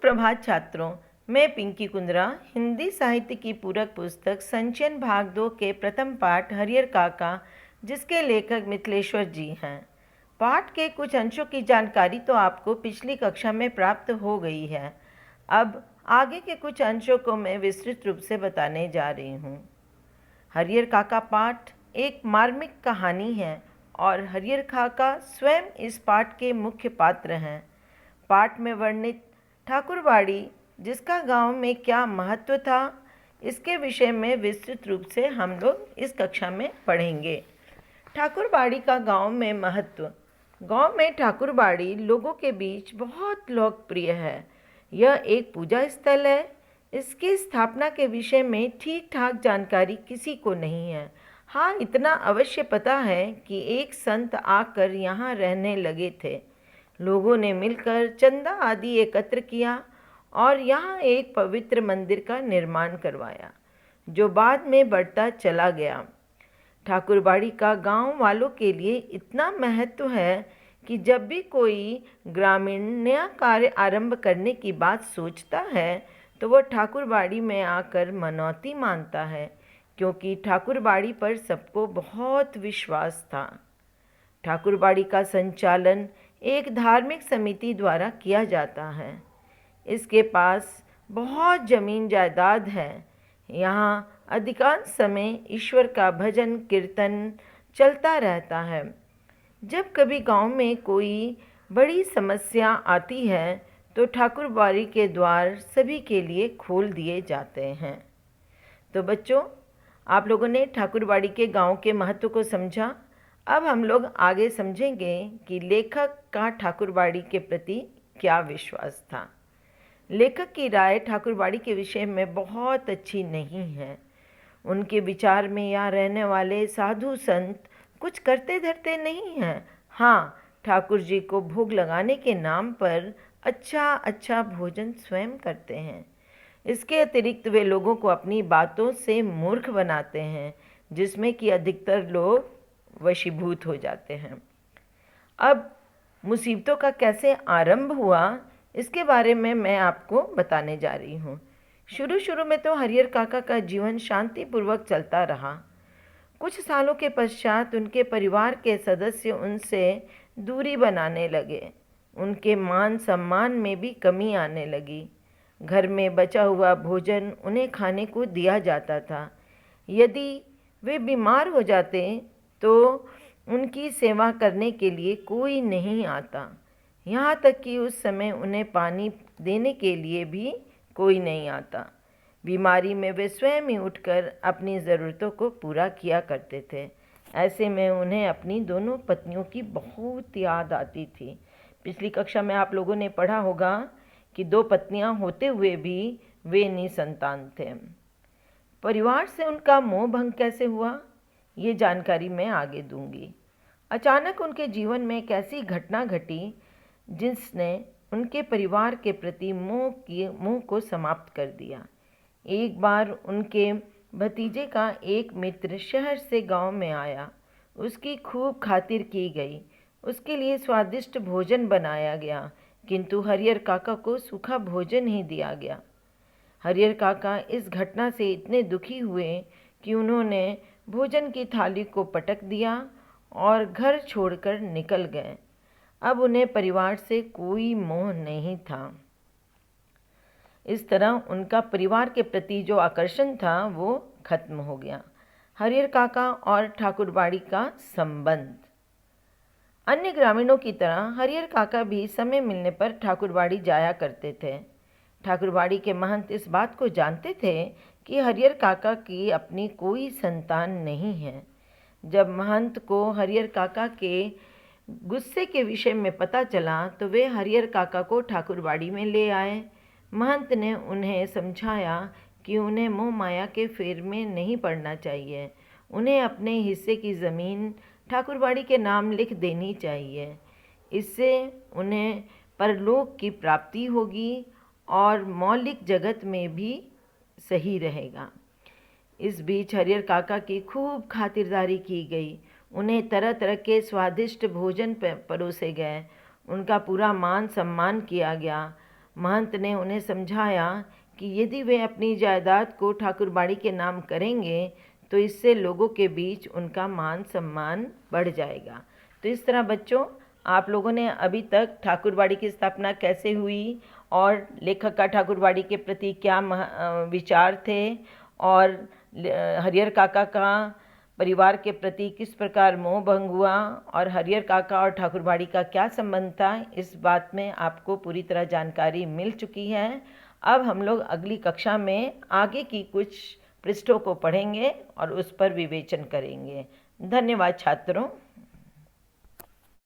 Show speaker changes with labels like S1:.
S1: सुप्रभात छात्रों। मैं पिंकी कुंद्रा हिंदी साहित्य की पूरक पुस्तक संचयन भाग 2 के प्रथम पाठ हरियर काका, जिसके लेखक मिथिलेश्वर जी हैं। पाठ के कुछ अंशों की जानकारी तो आपको पिछली कक्षा में प्राप्त हो गई है। अब आगे के कुछ अंशों को मैं विस्तृत रूप से बताने जा रही हूँ। हरियर काका पाठ एक मार्मिक कहानी है और हरियर काका स्वयं इस पाठ के मुख्य पात्र हैं। पाठ में वर्णित ठाकुरबाड़ी, जिसका गांव में क्या महत्व था, इसके विषय में विस्तृत रूप से हम लोग इस कक्षा में पढ़ेंगे। ठाकुरबाड़ी का गांव में महत्व। गांव में ठाकुरबाड़ी लोगों के बीच बहुत लोकप्रिय है। यह एक पूजा स्थल है। इसकी स्थापना के विषय में ठीक ठाक जानकारी किसी को नहीं है। हाँ, इतना अवश्य पता है कि एक संत आकर यहाँ रहने लगे थे। लोगों ने मिलकर चंदा आदि एकत्र किया और यहाँ एक पवित्र मंदिर का निर्माण करवाया, जो बाद में बढ़ता चला गया। ठाकुरबाड़ी का गांव वालों के लिए इतना महत्व है कि जब भी कोई ग्रामीण नया कार्य आरंभ करने की बात सोचता है तो वह ठाकुरबाड़ी में आकर मनौती मानता है, क्योंकि ठाकुरबाड़ी पर सबको बहुत विश्वास था। ठाकुरबाड़ी का संचालन एक धार्मिक समिति द्वारा किया जाता है। इसके पास बहुत जमीन जायदाद है। यहाँ अधिकांश समय ईश्वर का भजन कीर्तन चलता रहता है। जब कभी गांव में कोई बड़ी समस्या आती है तो ठाकुरबाड़ी के द्वार सभी के लिए खोल दिए जाते हैं। तो बच्चों, आप लोगों ने ठाकुरबाड़ी के गांव के महत्व को समझा। अब हम लोग आगे समझेंगे कि लेखक का ठाकुरबाड़ी के प्रति क्या विश्वास था। लेखक की राय ठाकुरबाड़ी के विषय में बहुत अच्छी नहीं है। उनके विचार में यहाँ रहने वाले साधु संत कुछ करते धरते नहीं हैं। हाँ, ठाकुर जी को भोग लगाने के नाम पर अच्छा भोजन स्वयं करते हैं। इसके अतिरिक्त वे लोगों को अपनी बातों से मूर्ख बनाते हैं, जिसमें कि अधिकतर लोग वशीभूत हो जाते हैं। अब मुसीबतों का कैसे आरंभ हुआ, इसके बारे में मैं आपको बताने जा रही हूँ। शुरू में तो हरियर काका का जीवन शांतिपूर्वक चलता रहा। कुछ सालों के पश्चात उनके परिवार के सदस्य उनसे दूरी बनाने लगे। उनके मान सम्मान में भी कमी आने लगी। घर में बचा हुआ भोजन उन्हें खाने को दिया जाता था। यदि वे बीमार हो जाते तो उनकी सेवा करने के लिए कोई नहीं आता। यहाँ तक कि उस समय उन्हें पानी देने के लिए भी कोई नहीं आता। बीमारी में वे स्वयं ही उठकर अपनी ज़रूरतों को पूरा किया करते थे। ऐसे में उन्हें अपनी दोनों पत्नियों की बहुत याद आती थी। पिछली कक्षा में आप लोगों ने पढ़ा होगा कि 2 पत्नियां होते हुए भी वे निसंतान थे। परिवार से उनका मोह भंग कैसे हुआ, ये जानकारी मैं आगे दूंगी। अचानक उनके जीवन में एक ऐसी घटना घटी जिसने उनके परिवार के प्रति मोह को समाप्त कर दिया। एक बार उनके भतीजे का एक मित्र शहर से गांव में आया। उसकी खूब खातिर की गई। उसके लिए स्वादिष्ट भोजन बनाया गया, किंतु हरियर काका को सूखा भोजन ही दिया गया। हरियर काका इस घटना से इतने दुखी हुए कि उन्होंने भोजन की थाली को पटक दिया और घर छोड़कर निकल गए। अब उन्हें परिवार से कोई मोह नहीं था। इस तरह उनका परिवार के प्रति जो आकर्षण था वो खत्म हो गया। हरियर काका और ठाकुरबाड़ी का संबंध। अन्य ग्रामीणों की तरह हरियर काका भी समय मिलने पर ठाकुरबाड़ी जाया करते थे। ठाकुरबाड़ी के महंत इस बात को जानते थे कि हरियर काका की अपनी कोई संतान नहीं है। जब महंत को हरियर काका के गुस्से के विषय में पता चला तो वे हरियर काका को ठाकुरबाड़ी में ले आए। महंत ने उन्हें समझाया कि उन्हें मोह माया के फेर में नहीं पड़ना चाहिए। उन्हें अपने हिस्से की ज़मीन ठाकुरबाड़ी के नाम लिख देनी चाहिए। इससे उन्हें परलोक की प्राप्ति होगी और मौलिक जगत में भी सही रहेगा। इस बीच हरियर काका की खूब खातिरदारी की गई। उन्हें तरह तरह के स्वादिष्ट भोजन परोसे गए। उनका पूरा मान सम्मान किया गया। महंत ने उन्हें समझाया कि यदि वे अपनी जायदाद को ठाकुरबाड़ी के नाम करेंगे तो इससे लोगों के बीच उनका मान सम्मान बढ़ जाएगा। तो इस तरह बच्चों, आप लोगों ने अभी तक ठाकुरबाड़ी की स्थापना कैसे हुई और लेखक का ठाकुरबाड़ी के प्रति क्या विचार थे, और हरिहर काका का परिवार के प्रति किस प्रकार मोह भंग हुआ, और हरिहर काका और ठाकुरबाड़ी का क्या संबंध था, इस बात में आपको पूरी तरह जानकारी मिल चुकी है। अब हम लोग अगली कक्षा में आगे की कुछ पृष्ठों को पढ़ेंगे और उस पर विवेचन करेंगे। धन्यवाद छात्रों।